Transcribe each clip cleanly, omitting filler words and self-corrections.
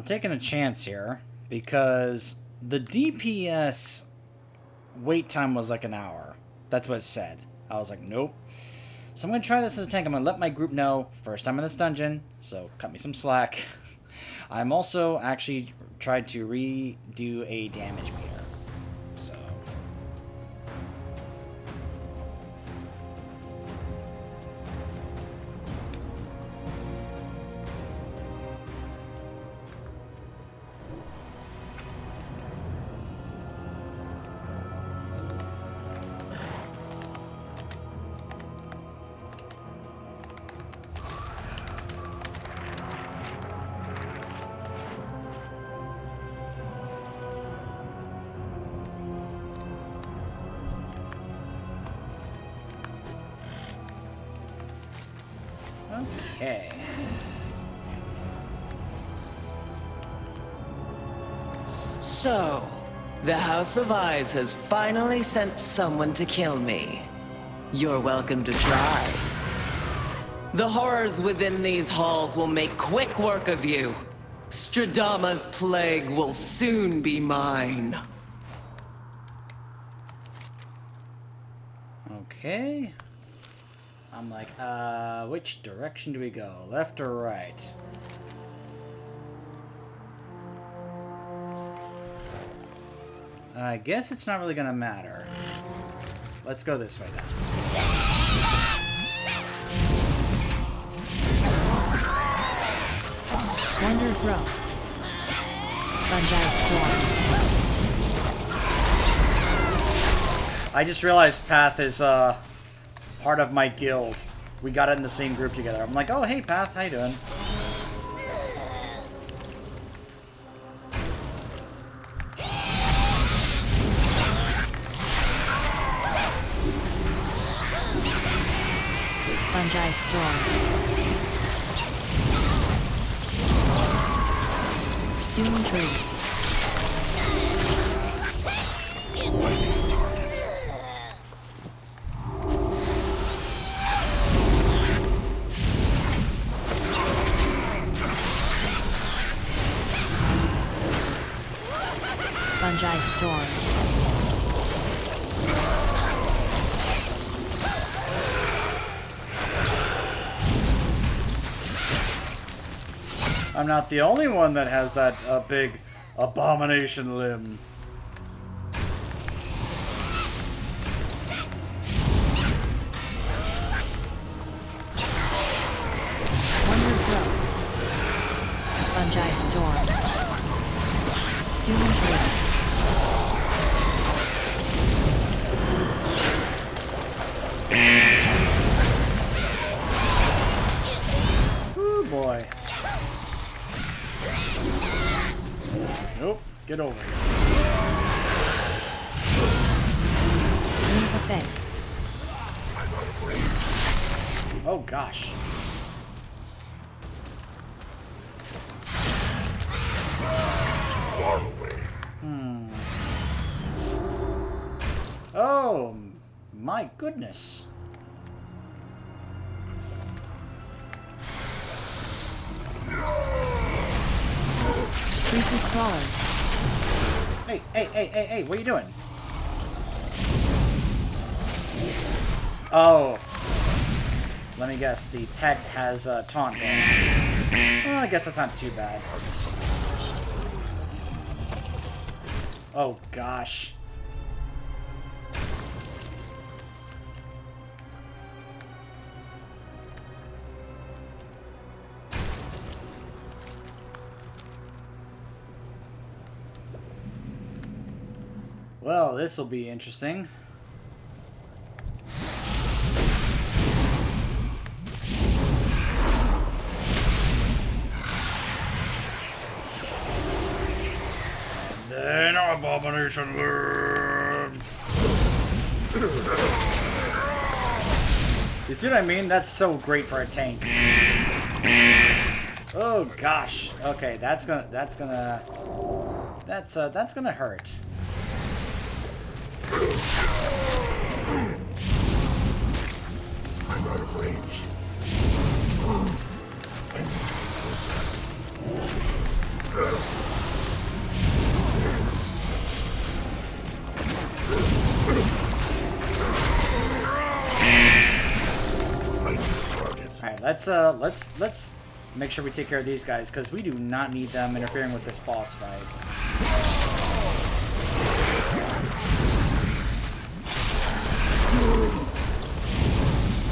taking a chance here because the DPS wait time was like an hour. That's what it said. I was like, nope. So I'm going to try this as a tank. I'm going to let my group know, first time in this dungeon, so cut me some slack. I'm also actually tried to redo a damage meter. So... Okay. So, the House of Eyes has finally sent someone to kill me. You're welcome to try. The horrors within these halls will make quick work of you. Stradama's plague will soon be mine. Okay. I'm like, which direction do we go? Left or right? I guess it's not really gonna matter. Let's go this way then. Wonder Growth. Fungi Swarm. I just realized Path is, part of my guild. We got in the same group together. I'm like, oh, hey, Path, how you doing? Fungi Storm. Doom Tree. Fungi Storm. I'm not the only one that has that big abomination limb. Wonder Growth. Fungi Storm. Doom Tree. Ooh, boy. Nope. Get over here. Oh, gosh. Oh, my goodness. Creepy Crawlers. Hey, what are you doing? Oh. Let me guess, the pet has a taunt going. Well, I guess that's not too bad. Oh, gosh. Well, this will be interesting. And then abomination limb. You see what I mean? That's so great for a tank. Oh gosh. Okay, that's gonna hurt. I'm out of range. I need closer. let's make sure we take care of these guys, because we do not need them interfering with this boss fight.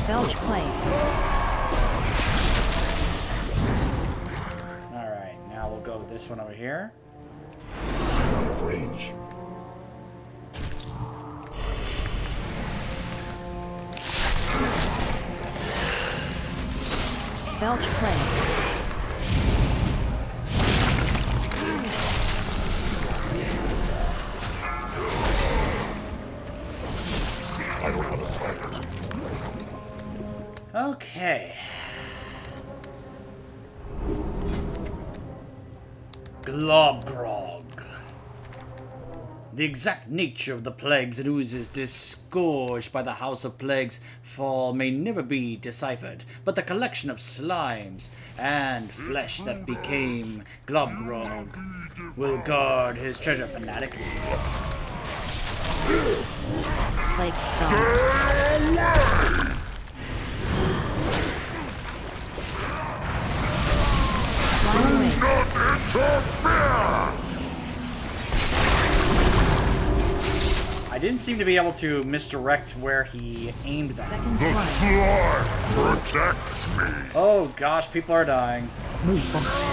Belch Plague. Alright, now we'll go with this one over here. Range. Belch Plague. I don't have a target. Okay. Globgrog. The exact nature of the plagues and oozes disgorged by the House of Plagues fall may never be deciphered, but the collection of slimes and flesh that became Globgrog will guard his treasure fanatically. Plague Stone. I didn't seem to be able to misdirect where he aimed that. Second The Slime. slime protects me. Oh gosh, people are dying. Move boss.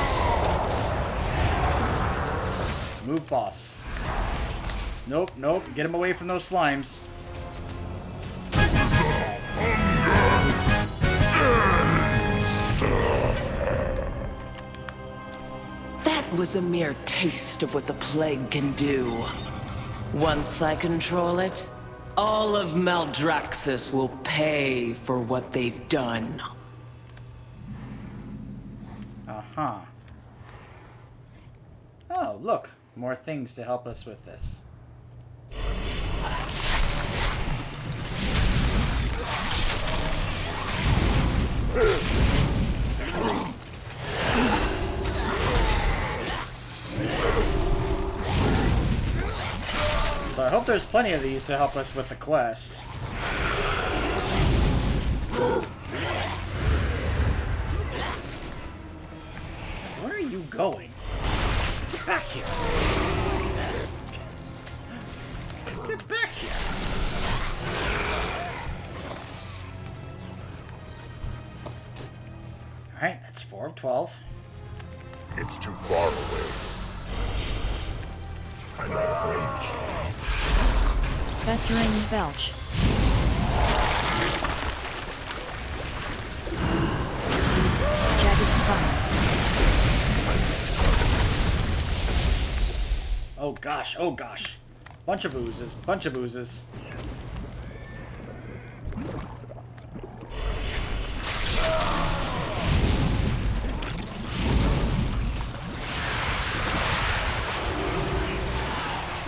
Move boss. Nope, nope. Get him away from those slimes. That was a mere taste of what the plague can do. Once I control it, all of Maldraxxus will pay for what they've done. Uh-huh. Oh, look. More things to help us with this. So I hope there's plenty of these to help us with the quest. Where are you going? Get back here. Get back here. Alright, that's 4 of 12. It's too far away. I'm out of range. Festering Belch. Jagged Spines. Oh gosh, oh gosh. Bunch of oozes, bunch of oozes.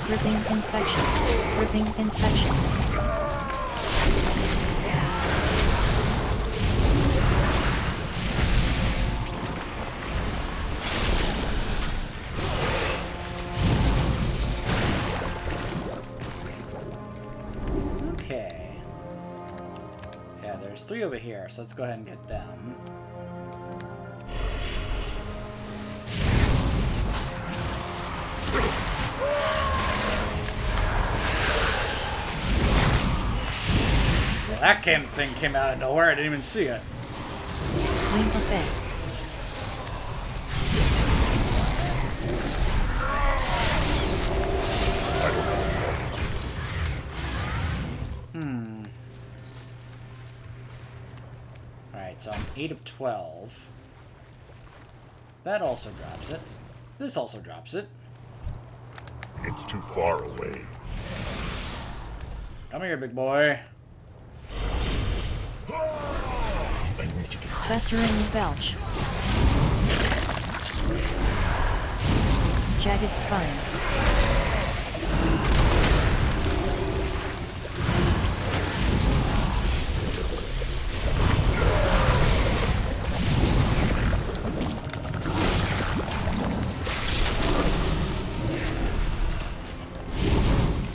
Gripping infection. Gripping infection. Okay. Yeah, there's 3 over here, so let's go ahead and get them. Well, that thing came out of nowhere. I didn't even see it. Wing effect. Alright, so I'm 8 of 12. That also drops it. This also drops it. It's too far away. Come here, big boy. I need to get Festering Belch. Jagged Spines.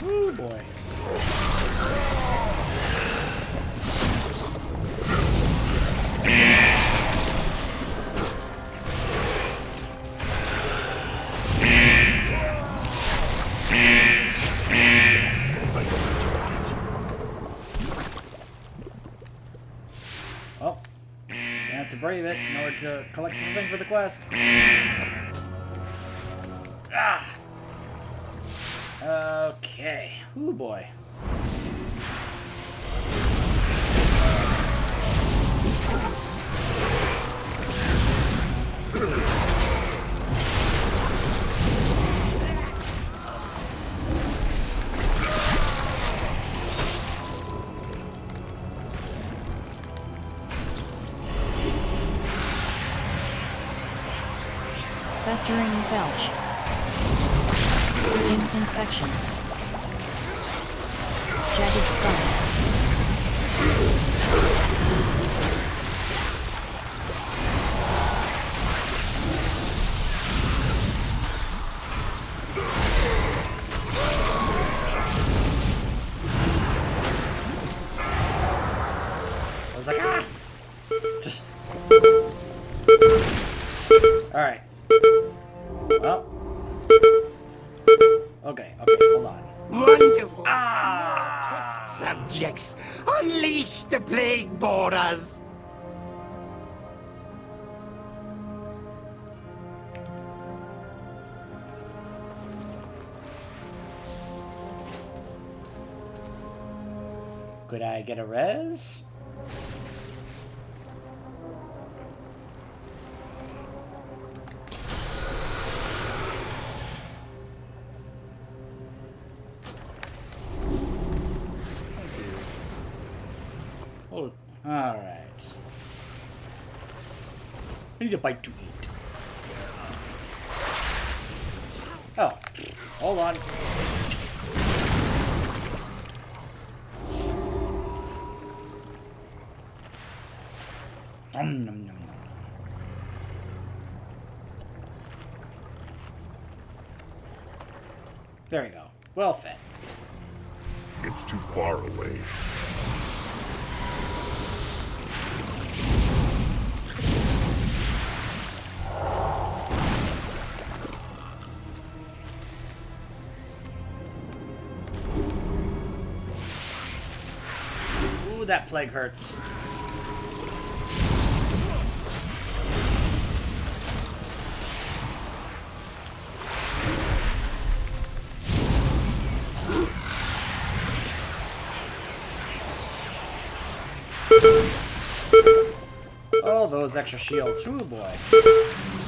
Ooh, boy. Oh, you have to brave it in order to collect something for the quest. Ah! Okay. Ooh, boy. Festering belch. Dripping infection. Jagged skull. I was like, ah! Just. Alright. Well. Okay, hold on. Wonderful! Ah! Test subjects! Unleash the plague borers! Could I get a res? Oh, alright. I need a bite to eat. Oh, hold on. Nom, nom, nom, nom. There we go. Well fed. It's too far away. Ooh, that plague hurts. Oh, those extra shields. Ooh, boy.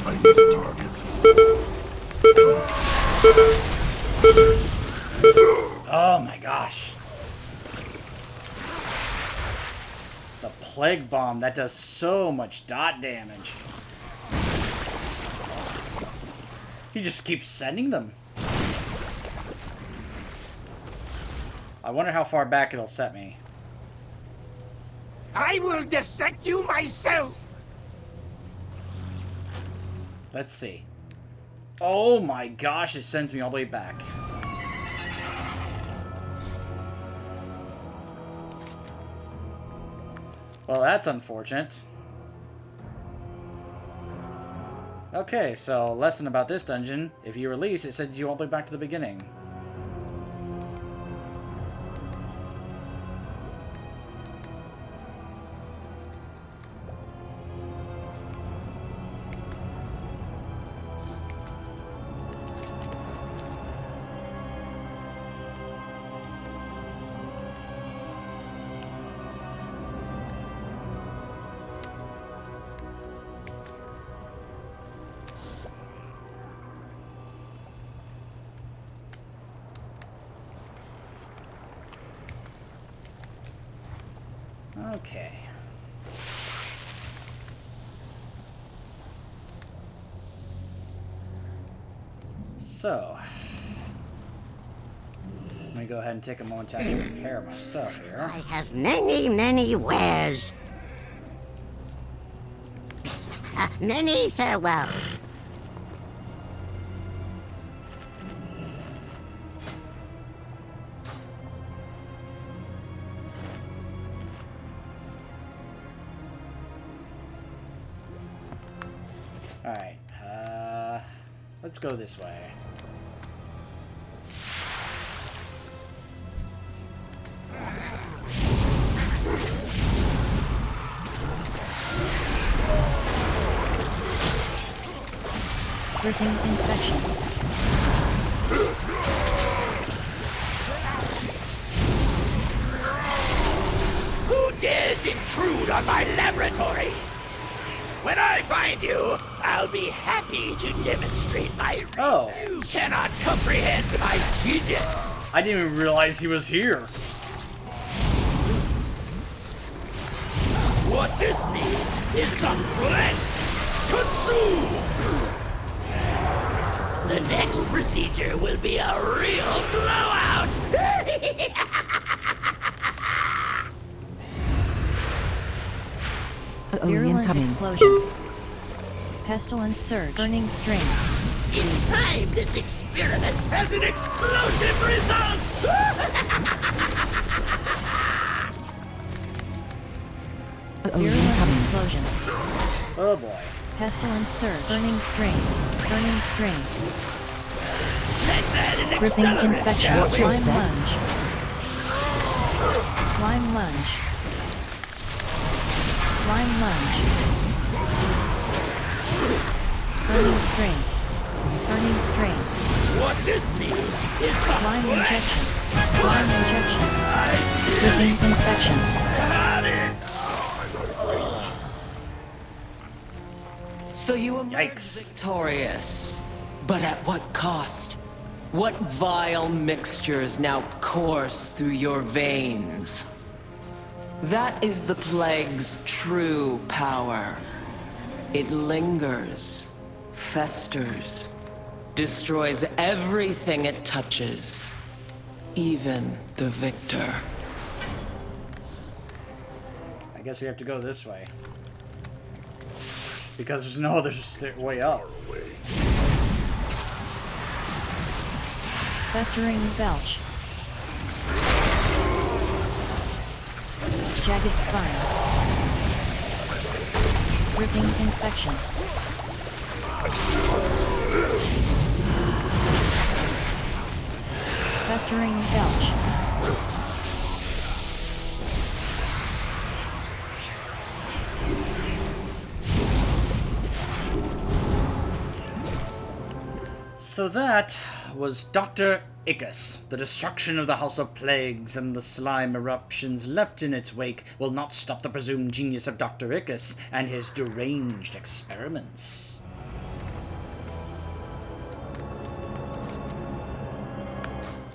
I need a target. Oh my gosh. The plague bomb, that does so much dot damage. He just keeps sending them. I wonder how far back it'll set me. I will dissect you myself! Let's see. Oh my gosh, it sends me all the way back. Well, that's unfortunate. Okay, so lesson about this dungeon. If you release, it sends you all the way back to the beginning. Okay. So, let me go ahead and take a moment to actually repair my stuff here. I have many, many wares. Many farewells. Alright, let's go this way. Gripping infection. Who dares intrude on my laboratory? When I find you, I'll be happy to demonstrate my reason. Oh. You cannot comprehend my genius. I didn't even realize he was here. What this needs is some flesh. Consume! The next procedure will be a real blowout! Virulent explosion. Pestilence surge. Burning strain. It's time this experiment has an explosive result! Virulent explosion. Oh boy. Pestilence surge. Burning strain. Burning strain. Let's add an Gripping accelerant, infection. shall we? Slime lunge. Slime lunge. Slime lunge. Burning strain. Burning strain. What this needs is some Slime flesh! injection. Slime injection. I Gripping infection. got it! So you emerge Yikes. victorious. But at what cost? What vile mixtures now course through your veins? That is the plague's true power. It lingers, festers, destroys everything it touches, even the victor. I guess we have to go this way. Because there's no other way up. Festering belch. Jagged spine. Gripping infection. Festering belch. So that was Dr. Iccus. The destruction of the House of Plagues and the slime eruptions left in its wake will not stop the presumed genius of Dr. Iccus and his deranged experiments.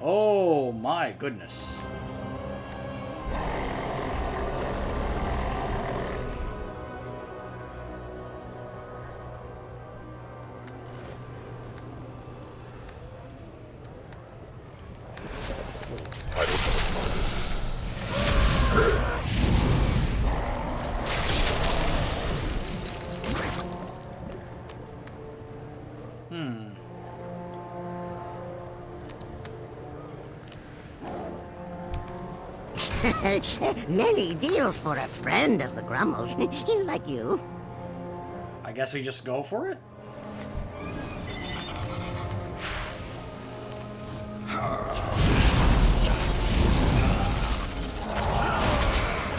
Oh my goodness. Many deals for a friend of the Grummles, like you. I guess we just go for it?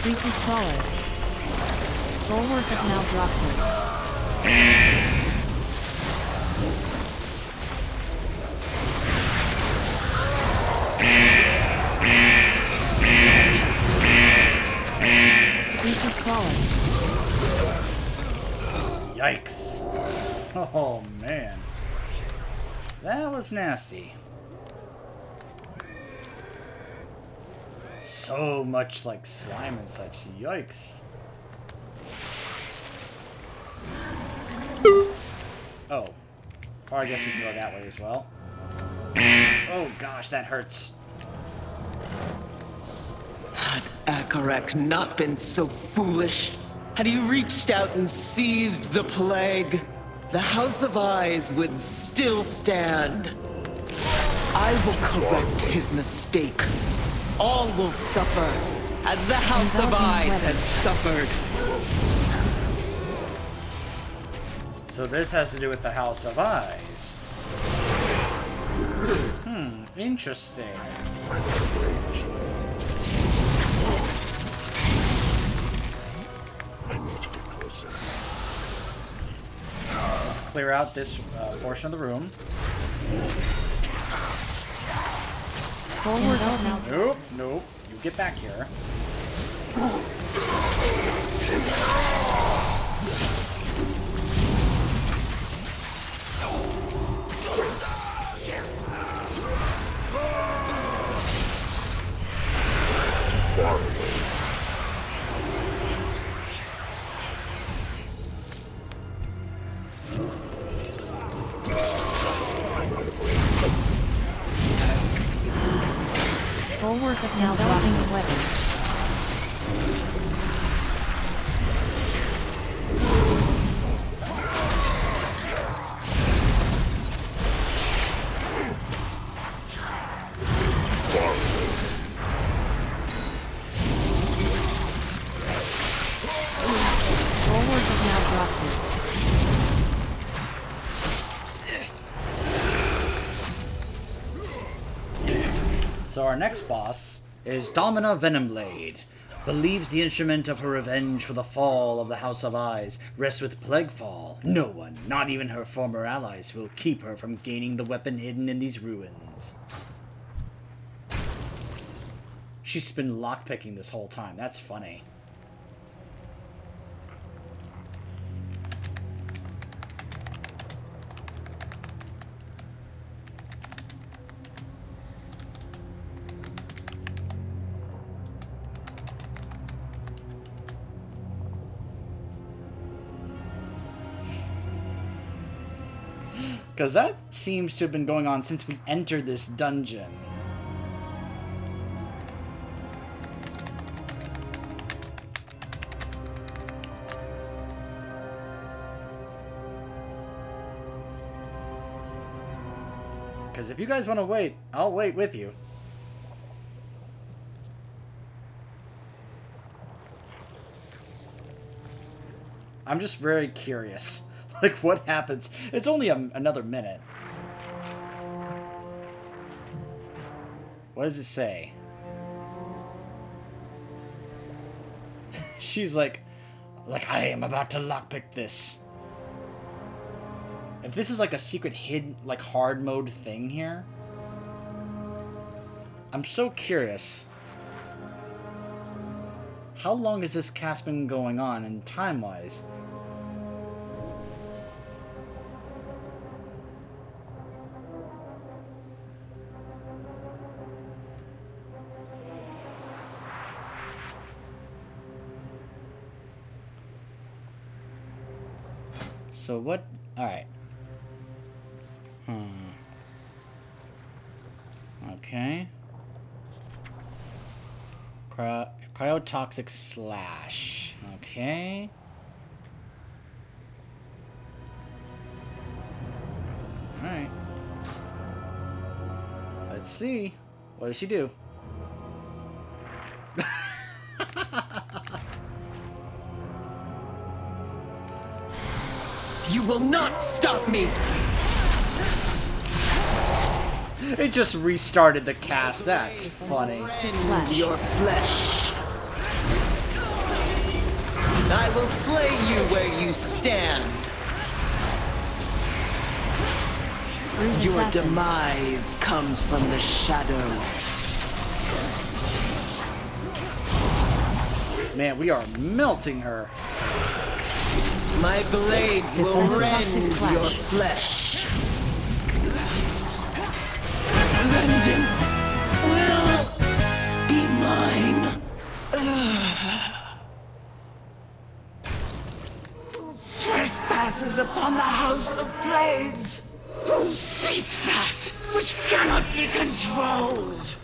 Creepy crawlers. Bulwark of Malbroxus. Creepy crawlers. Yikes. Oh man. That was nasty. So much like slime and such. Yikes. Oh. Or I guess we can go that way as well. Oh gosh, that hurts. Had Akarek not been so foolish, had he reached out and seized the plague, the House of Eyes would still stand. I will correct his mistake. All will suffer, as the House of Eyes has suffered. So this has to do with the House of Eyes. Interesting. I need to get closer. clear out this portion of the room. Forward up now. Nope, nope. You get back here. Far away. Forward up now. Dropping a weapon. Forward up now. Drops. So our next boss is Domina Venomblade. Believes the instrument of her revenge for the fall of the House of Eyes rests with Plaguefall. No one, not even her former allies, will keep her from gaining the weapon hidden in these ruins. She's been lockpicking this whole time. That's funny. Because that seems to have been going on since we entered this dungeon. Because if you guys want to wait, I'll wait with you. I'm just very curious. Like, what happens? It's only another minute. What does it say? She's like, I am about to lockpick this. If this is like a secret hidden, like, hard mode thing here, I'm so curious. How long has this cast been going on, and time-wise? So what? Alright. Okay. Cryotoxic slash. Okay. Alright. Let's see. What does she do? You will not stop me! It just restarted the cast. That's funny. Rend your flesh. I will slay you where you stand. Your demise comes from the shadows. Man, we are melting her. My blades will rend your flesh. Vengeance will be mine. Trespasses upon the House of Plagues. Who seeks that which cannot be controlled?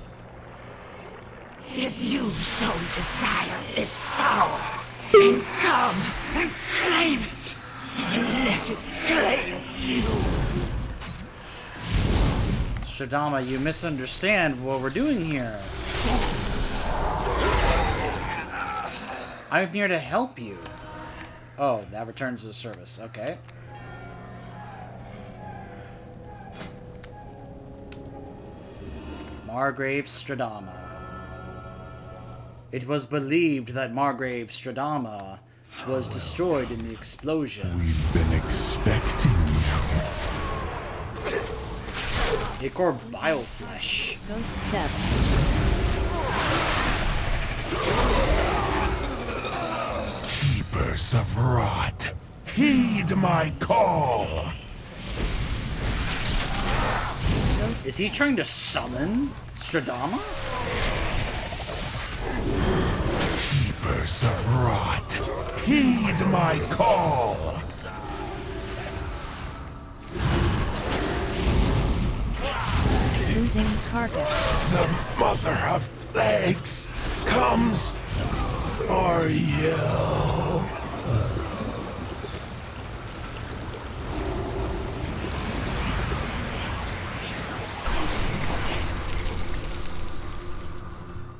If you so desire this power, then come and claim it, and let it claim you. Shadama, you misunderstand what we're doing here. I'm here to help you. Oh, that returns to the service. Okay. Margrave Stradama. It was believed that Margrave Stradama was destroyed in the explosion. We've been expecting you. Ichor Bioflesh. Ghost step. Keepers of Rot, heed my call. Is he trying to summon Stradama? Keepers of Rot, heed my call. Losing target. The Mother of Plagues comes for you.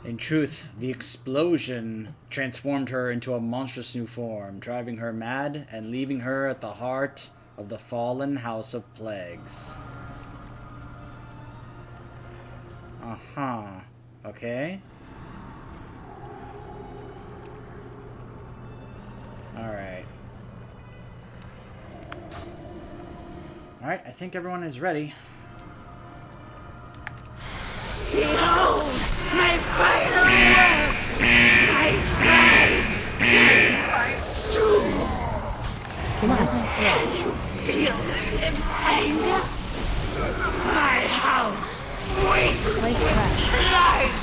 In truth, the explosion transformed her into a monstrous new form, driving her mad and leaving her at the heart of the fallen House of Plagues. Uh-huh. Okay. Alright. Alright, I think everyone is ready. Behold my final work! My pride! My doom! Can you feel its anger? My house waits Play with crash. pride!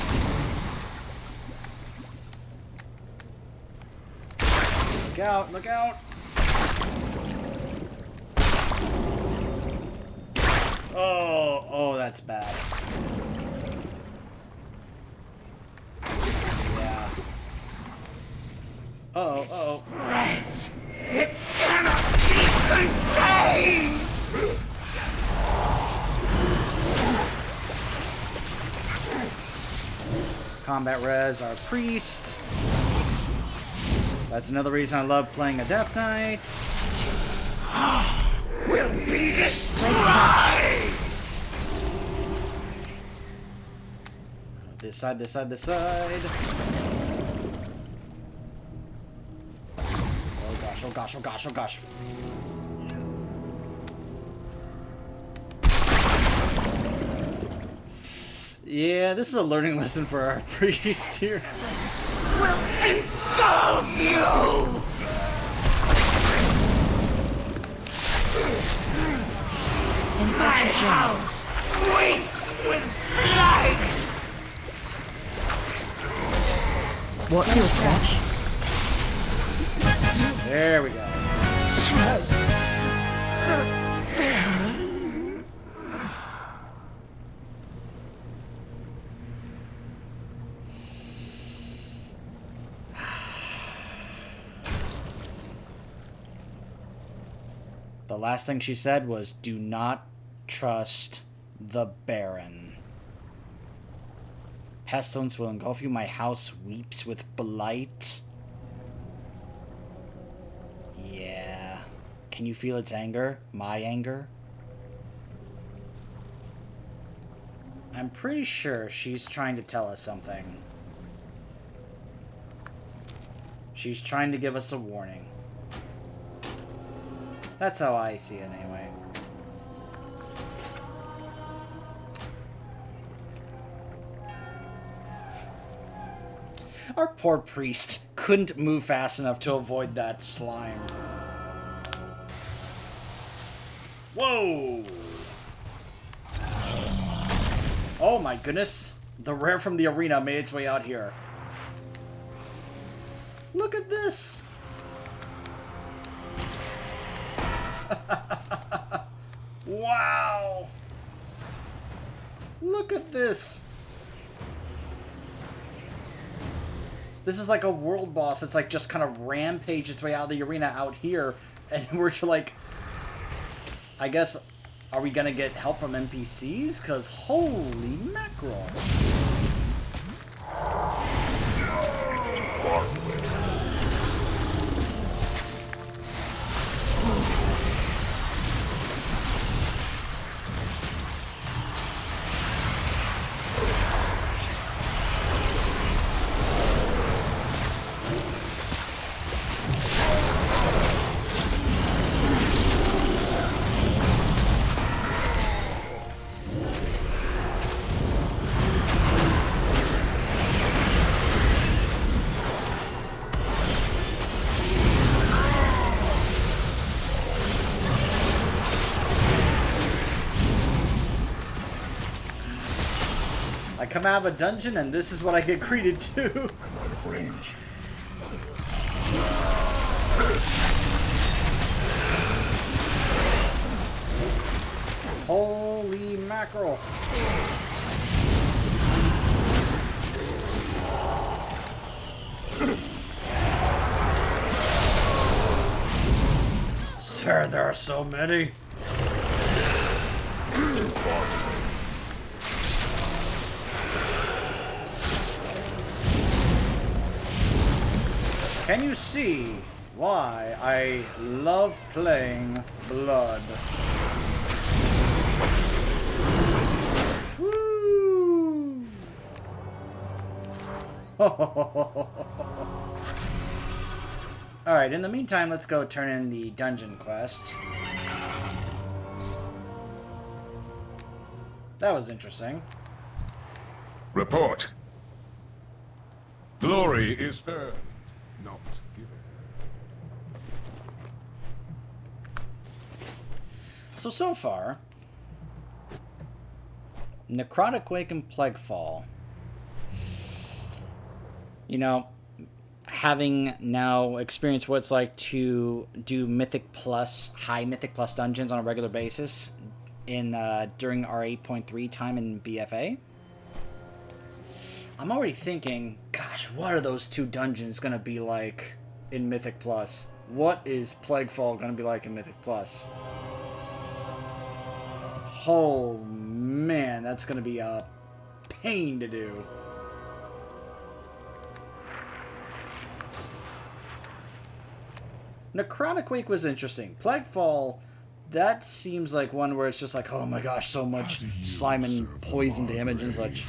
Look out, look out! Oh, that's bad. Yeah. Uh-oh. Rats! It cannot be contained! Combat res our priest. That's another reason I love playing a Death Knight. Will be destroyed! This side, this side, this side. Oh gosh, oh gosh, oh gosh, oh gosh. Yeah, this is a learning lesson for our priest here. Will engulf you! My Infection. house waits with pride! Watch your stretch. There we go. Trust the Baron. The last thing she said was, do not trust the Baron. Pestilence will engulf you. My house weeps with blight. Yeah. Can you feel its anger? My anger? I'm pretty sure she's trying to tell us something. She's trying to give us a warning. That's how I see it anyway. Our poor priest couldn't move fast enough to avoid that slime. Whoa! Oh my goodness. The rare from the arena made its way out here. Look at this! Wow! Look at this! This is like a world boss that's like just kind of rampaged its way out of the arena out here, and we're like, I guess, are we gonna get help from NPCs? Cause holy mackerel! It's too far away. I come out of a dungeon and this is what I get greeted to. Holy mackerel. Sir, there are so many. Can you see why I love playing Blood? Woo! Alright, in the meantime, let's go turn in the dungeon quest. That was interesting. Report. Glory is earned, not given. So far, Necrotic Wake and Plaguefall. You know, having now experienced what it's like to do Mythic Plus, high Mythic Plus dungeons on a regular basis in during our 8.3 time in BFA, I'm already thinking, gosh, what are those two dungeons going to be like in Mythic Plus? What is Plaguefall going to be like in Mythic Plus? Oh, man, that's going to be a pain to do. Necrotic Wake was interesting. Plaguefall, that seems like one where it's just like, oh my gosh, so much slime and poison damage and such.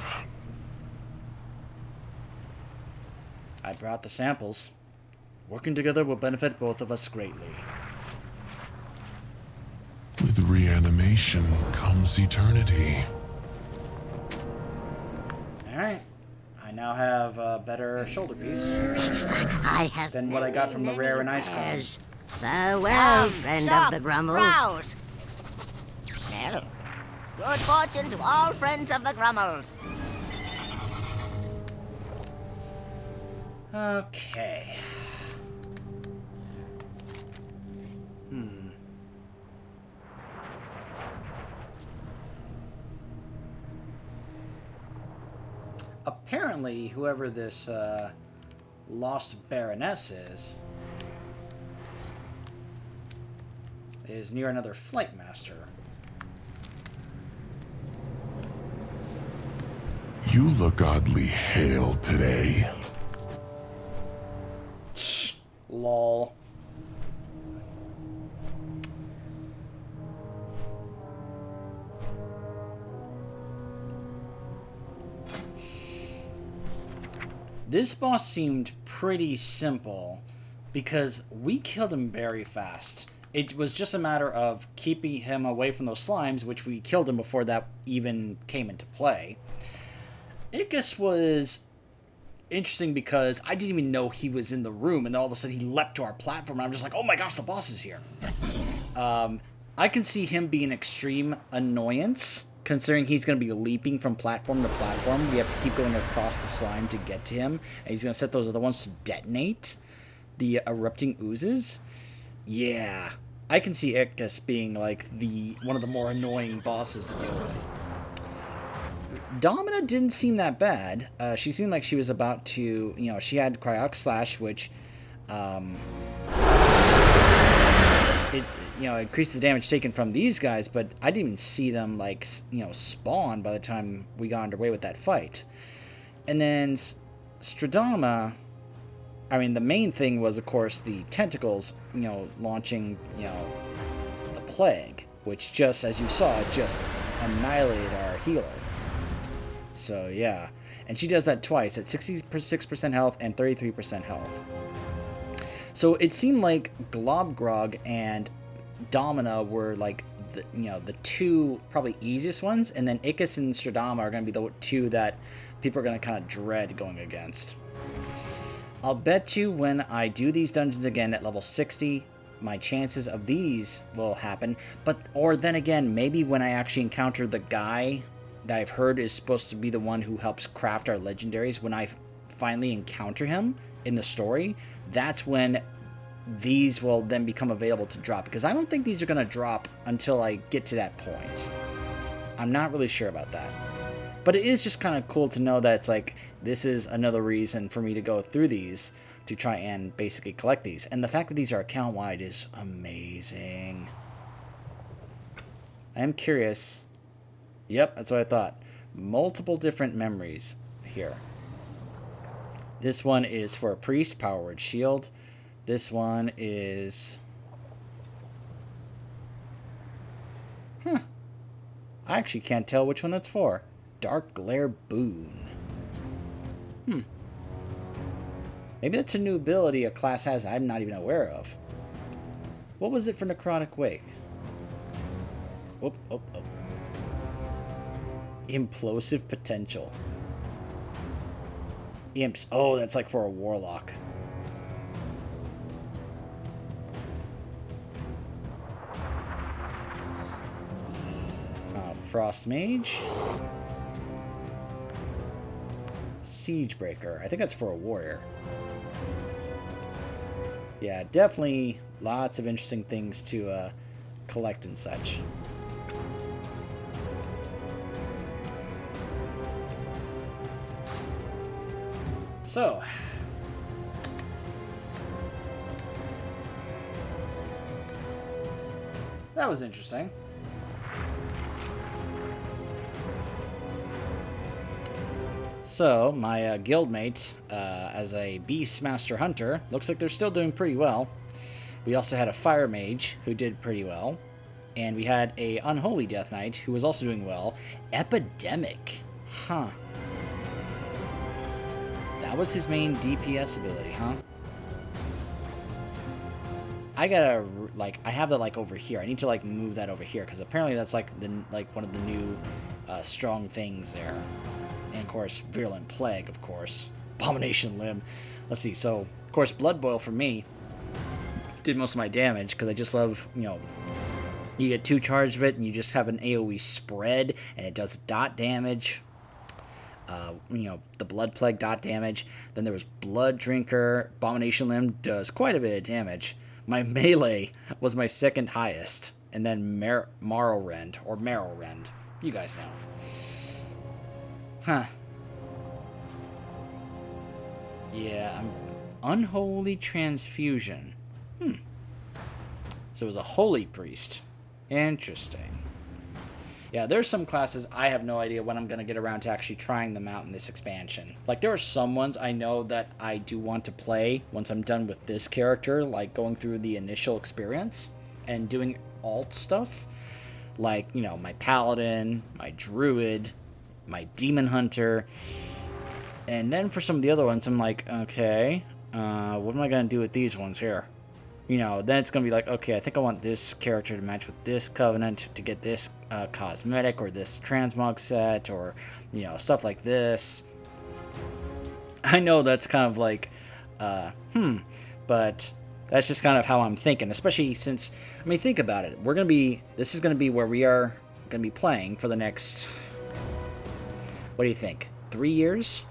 I brought the samples. Working together will benefit both of us greatly. With reanimation comes eternity. Alright. I now have a better shoulder piece I have than what I got from the rare and ice cream. Yes. Farewell, friend of the Grummles. Browse. Well, good fortune to all friends of the Grummles. Okay. Apparently, whoever this Lost Baroness is near another Flight Master. You look oddly hale today. Lol. This boss seemed pretty simple because we killed him very fast. It was just a matter of keeping him away from those slimes, which we killed him before that even came into play. Icus was interesting because I didn't even know he was in the room, and then all of a sudden he leapt to our platform, and I'm just like, oh my gosh, the boss is here. I can see him being an extreme annoyance, considering he's going to be leaping from platform to platform. We have to keep going across the slime to get to him, and he's going to set those other ones to detonate, the erupting oozes. Yeah, I can see Icus being like one of the more annoying bosses to deal with. Domina didn't seem that bad. She seemed like she was about to, she had Cryox Slash, which, it increased the damage taken from these guys, but I didn't even see them, spawn by the time we got underway with that fight. And then Stradama, I mean, the main thing was, of course, the tentacles, launching, the plague, which just, as you saw, just annihilated our healer. So, yeah. And she does that twice, at 66% health and 33% health. So, it seemed like Globgrog and Domina were, the two probably easiest ones, and then Icus and Stradama are going to be the two that people are going to kind of dread going against. I'll bet you when I do these dungeons again at level 60, my chances of these will happen. Or then again, maybe when I actually encounter the guy, that I've heard is supposed to be the one who helps craft our legendaries, when I finally encounter him in the story, that's when these will then become available to drop. Because I don't think these are going to drop until I get to that point. I'm not really sure about that. But it is just kind of cool to know that it's like, this is another reason for me to go through these, to try and basically collect these. And the fact that these are account-wide is amazing. I am curious. Yep, that's what I thought. Multiple different memories here. This one is for a priest, power word shield. This one is... I actually can't tell which one that's for. Dark Glare Boon. Maybe that's a new ability a class has I'm not even aware of. What was it for Necrotic Wake? Oh. Implosive Potential. Imps. Oh, that's like for a warlock. Frost Mage. Siegebreaker. I think that's for a warrior. Yeah, definitely lots of interesting things to collect and such. So, that was interesting. So, my guildmate, as a Beastmaster Hunter, looks like they're still doing pretty well. We also had a Fire Mage, who did pretty well. And we had a Unholy Death Knight, who was also doing well. Epidemic. Huh. That was his main DPS ability, huh? I gotta, like, I have that, like, over here. I need to, like, move that over here, because apparently that's, like, one of the new strong things there. And, of course, Virulent Plague, of course. Abomination Limb. Let's see. So, of course, Blood Boil for me did most of my damage, because I just love, you know, you get 2 charge of it, and you just have an AoE spread, and it does dot damage. You know, the Blood Plague dot damage. Then there was Blood Drinker. Abomination Limb does quite a bit of damage. My melee was my second highest. And then Marrowrend, or Marrowrend. You guys know. Huh. Yeah, Unholy Transfusion. So it was a Holy Priest. Interesting. Yeah, there's some classes I have no idea when I'm going to get around to actually trying them out in this expansion. Like, there are some ones I know that I do want to play once I'm done with this character, like going through the initial experience and doing alt stuff. Like, you know, my Paladin, my Druid, my Demon Hunter. And then for some of the other ones, I'm like, okay, what am I going to do with these ones here? You know, then it's going to be like, okay, I think I want this character to match with this Covenant to get this cosmetic or this transmog set or, you know, stuff like this. I know that's kind of like, but that's just kind of how I'm thinking, especially since, I mean, think about it. This is going to be where we are going to be playing for the next, what do you think, 3 years?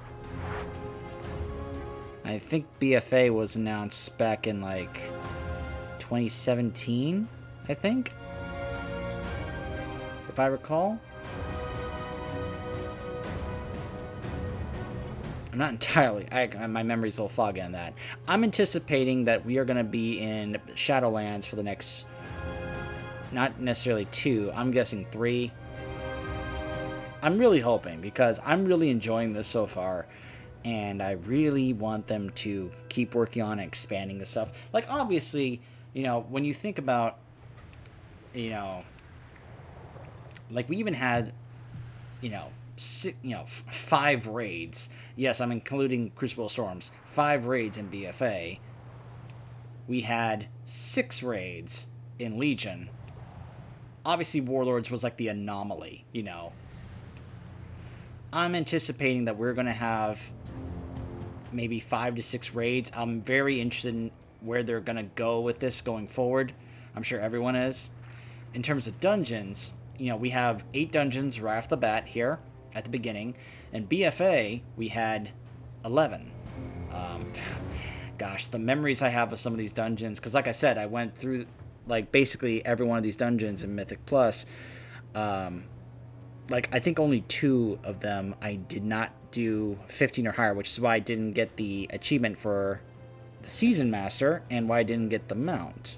I think BFA was announced back in, like, 2017, I think, if I recall. I'm not entirely, my memory's a little foggy on that. I'm anticipating that we are going to be in Shadowlands for the next, not necessarily 2, I'm guessing 3. I'm really hoping, because I'm really enjoying this so far, and I really want them to keep working on expanding the stuff. Like, obviously, you know, when you think about, you know, like we even had, you know, 5 raids. Yes, I'm including Crucible Storms. 5 raids in BFA. We had 6 raids in Legion. Obviously, Warlords was like the anomaly, you know. I'm anticipating that we're going to have maybe 5 to 6 raids. I'm very interested in where they're going to go with this going forward. I'm sure everyone is. In terms of dungeons, we have 8 dungeons right off the bat here at the beginning, and BFA we had 11. Gosh, the memories I have of some of these dungeons, because like I said, I went through like basically every one of these dungeons in Mythic Plus. Like I think only 2 of them I did not do 15 or higher, which is why I didn't get the achievement for the Season Master and why I didn't get the mount.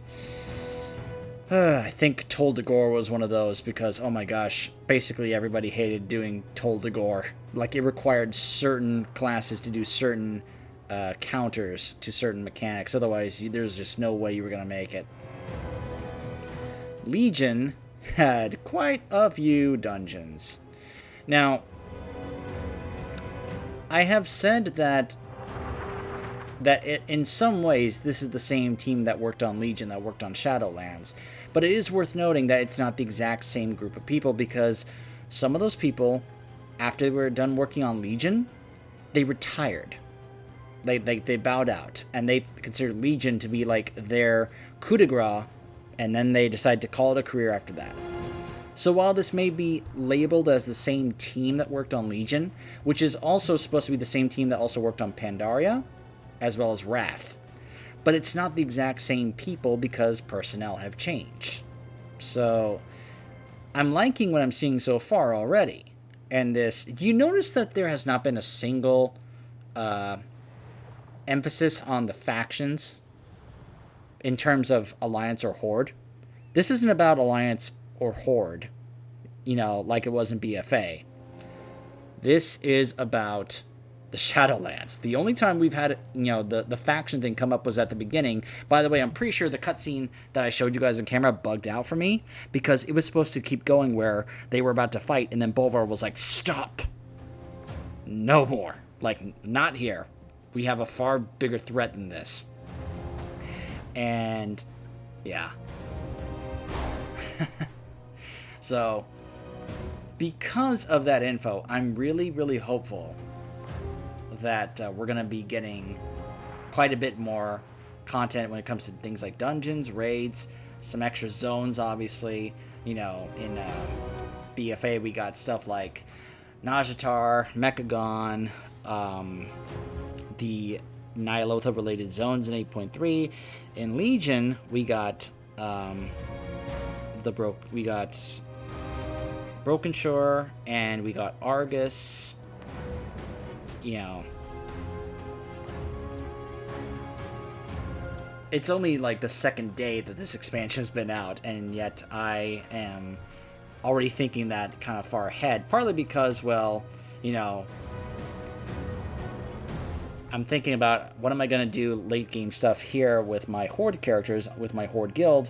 I think Toll de Gore was one of those because, oh my gosh, basically everybody hated doing Toll de Gore. Like, it required certain classes to do certain counters to certain mechanics. Otherwise, there's just no way you were going to make it. Legion had quite a few dungeons. Now, I have said that in some ways, this is the same team that worked on Legion that worked on Shadowlands. But it is worth noting that it's not the exact same group of people, because some of those people, after they were done working on Legion, they retired. They bowed out, and they considered Legion to be like their coup de grace, and then they decided to call it a career after that. So while this may be labeled as the same team that worked on Legion, which is also supposed to be the same team that also worked on Pandaria, as well as Wrath, but it's not the exact same people because personnel have changed. So I'm liking what I'm seeing so far already. And this, do you notice that there has not been a single emphasis on the factions in terms of Alliance or Horde? This isn't about Alliance or Horde, like it was in BFA. This is about the Shadowlands. The only time we've had, the faction thing come up was at the beginning. By the way, I'm pretty sure the cutscene that I showed you guys on camera bugged out for me, because it was supposed to keep going where they were about to fight, and then Bolvar was like, stop! No more. Like, not here. We have a far bigger threat than this. And, yeah. So, because of that info, I'm really, really hopeful that we're going to be getting quite a bit more content when it comes to things like dungeons, raids, some extra zones, obviously. In BFA, we got stuff like Najatar, Mechagon, the Nyalotha-related zones in 8.3. In Legion, we got Broken Shore, and we got Argus. It's only like the second day that this expansion has been out, and yet I am already thinking that kind of far ahead. Partly because, I'm thinking about what am I going to do late game stuff here with my Horde characters, with my Horde guild.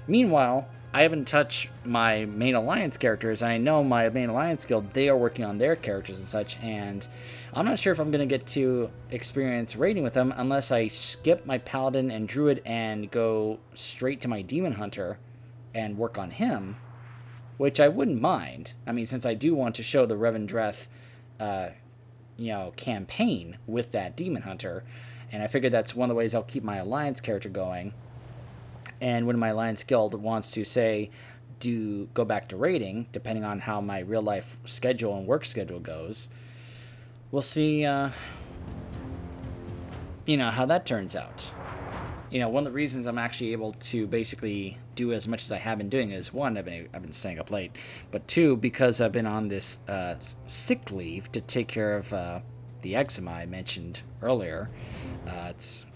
Meanwhile, I haven't touched my main Alliance characters, and I know my main Alliance guild, they are working on their characters and such, and I'm not sure if I'm going to get to experience raiding with them unless I skip my Paladin and Druid and go straight to my Demon Hunter and work on him, which I wouldn't mind. I mean, since I do want to show the Revendreth, campaign with that Demon Hunter, and I figured that's one of the ways I'll keep my Alliance character going. And when my Alliance guild wants to, say, go back to raiding, depending on how my real-life schedule and work schedule goes, we'll see, how that turns out. One of the reasons I'm actually able to basically do as much as I have been doing is, one, I've been staying up late, but two, because I've been on this sick leave to take care of the eczema I mentioned earlier. It's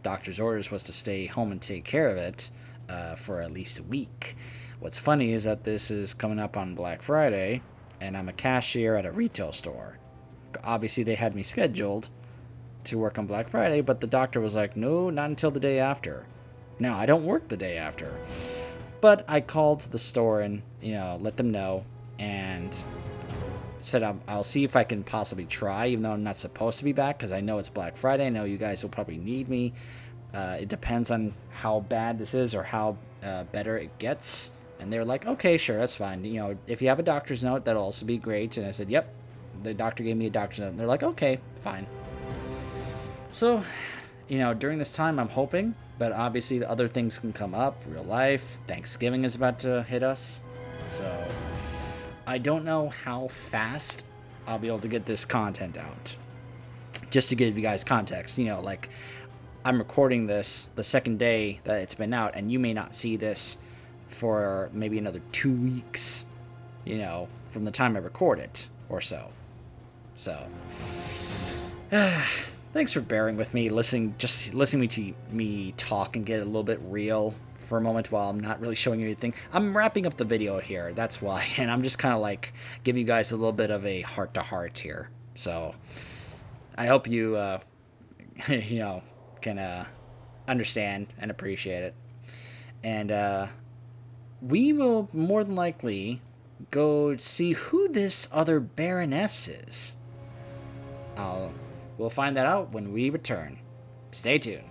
doctor's orders was to stay home and take care of it for at least a week. What's funny is that this is coming up on Black Friday, and I'm a cashier at a retail store. Obviously, they had me scheduled to work on Black Friday, but the doctor was like, no, not until the day after. Now, I don't work the day after. But I called the store and, let them know, and said I'll see if I can possibly try, even though I'm not supposed to be back, because I know it's Black Friday. I know you guys will probably need me. It depends on how bad this is or how better it gets. And they're like, okay, sure, that's fine. If you have a doctor's note, that'll also be great. And I said, yep. The doctor gave me a doctor's note. And they're like, okay, fine. So, during this time, I'm hoping. But obviously, the other things can come up. Real life. Thanksgiving is about to hit us. So I don't know how fast I'll be able to get this content out. Just to give you guys context, you know, like, I'm recording this the second day that it's been out, and you may not see this for maybe another 2 weeks, you know, from the time I record it or so. So, thanks for bearing with me, listening to me talk and get a little bit real for a moment while I'm not really showing you anything. I'm wrapping up the video here, that's why, and I'm just kind of like giving you guys a little bit of a heart-to-heart here. So, I hope you, you know, can understand and appreciate it. And we will more than likely go see who this other Baroness is. We'll find that out when we return. Stay tuned.